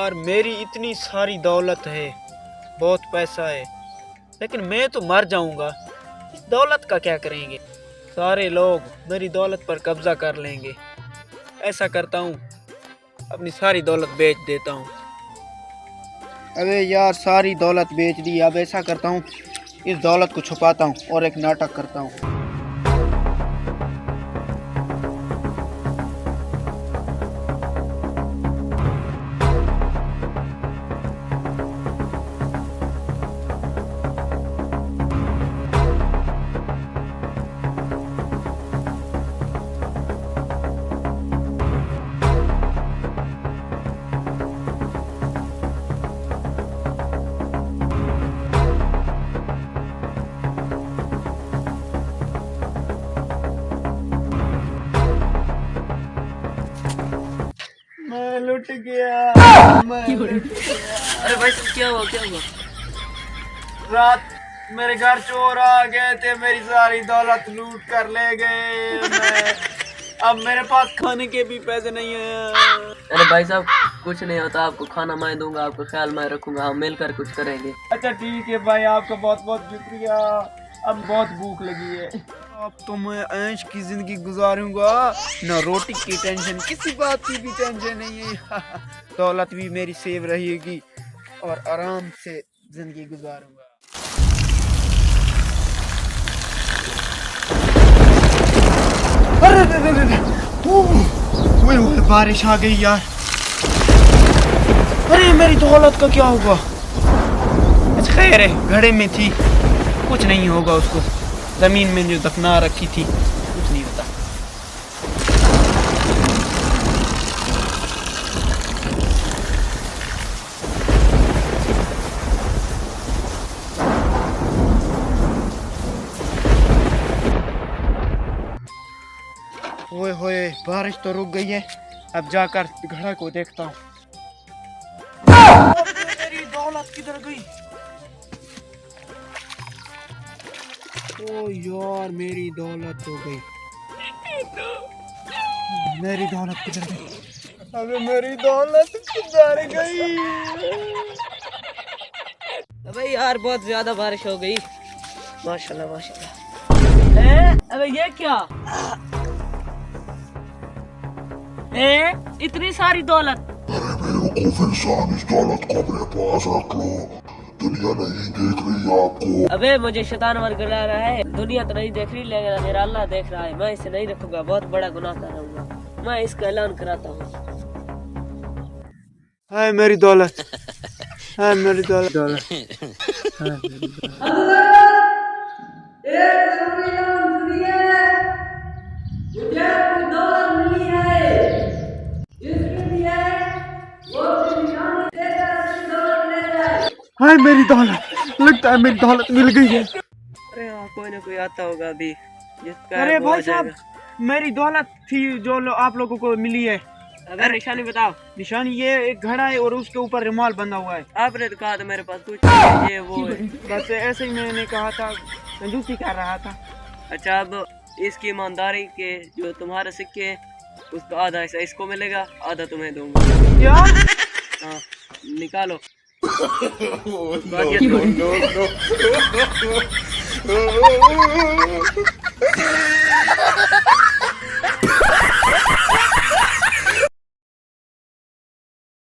यार मेरी इतनी सारी दौलत है, बहुत पैसा है, लेकिन मैं तो मर जाऊंगा। इस दौलत का क्या करेंगे? सारे लोग मेरी दौलत पर कब्जा कर लेंगे। ऐसा करता हूँ, अपनी सारी दौलत बेच देता हूँ। अबे यार सारी दौलत बेच दी। अब ऐसा करता हूँ, इस दौलत को छुपाता हूँ और एक नाटक करता हूँ। मैं लुट गया। अरे भाई साहब क्या हुआ क्या हुआ? रात मेरे घर चोर आ गए थे, मेरी सारी दौलत लूट कर ले गए। अब मेरे पास खाने के भी पैसे नहीं है। अरे भाई साहब कुछ नहीं होता, आपको खाना मैं दूंगा, आपका ख्याल मैं रखूंगा, हम मिलकर कुछ करेंगे। अच्छा ठीक है भाई, आपका बहुत बहुत शुक्रिया। अब बहुत भूख लगी है। अब तो मैं ऐश की जिंदगी गुजारूंगा, ना रोटी की टेंशन, किसी बात की भी टेंशन नहीं है। दौलत भी मेरी सेव रहेगी और आराम से जिंदगी गुजारूंगा। अरे ओए बारिश आ गई यार। अरे मेरी दौलत का क्या होगा? अच्छा खैर है, घड़े में थी, कुछ नहीं होगा उसको। जमीन में जो दफना रखी थी, कुछ नहीं होता। ओए होए बारिश तो रुक गई है। अब जाकर घड़ा को देखता हूँ। मेरी दौलत किधर गई? ओ यार मेरी दौलत हो गई। मेरी दौलत किधर गई? अबे मेरी दौलत किधर गई? अबे यार बहुत ज्यादा बारिश हो गई। माशाल्लाह माशाल्लाह। अबे ये क्या? इतनी सारी दौलत? अरे बेवकूफ इंसान, इस दौलत को अपने पास रख लो, दुनिया नहीं देख रही आपको। अबे मुझे शैतान वर्गला रहा है, दुनिया तो नहीं देख रही लेकिन मेरा अल्लाह देख रहा है। मैं इसे नहीं रखूंगा, बहुत बड़ा गुनाह कर रहूंगा। मैं इसका ऐलान कराता हूँ। हाय मेरी दौलत, हाय मेरी दौलत, हाय मेरी दौलत। हाय मेरी दौलत, लगता है मेरी दौलत मिल गई है। अरे हाँ कोई ना कोई आता होगा अभी जिसका अरे वो आ भाई साहब, जाएगा। मेरी दौलत थी जो आप लोगों को मिली है। अबे निशानी बताओ। निशानी ये एक घड़ा है और उसके ऊपर रुमाल बंधा हुआ है। आपने तो कहा था मेरे पास कुछ नहीं है, ये वो है। बस ऐसे ही मैंने कहा था, कंजूसी कर रहा था। अच्छा अब इसकी ईमानदारी के जो तुम्हारे सिक्के हैं उसका आधा हिस्सा इसको मिलेगा, आधा तुम्हें दूंगा। क्या? हाँ निकालो। No, no, no, no.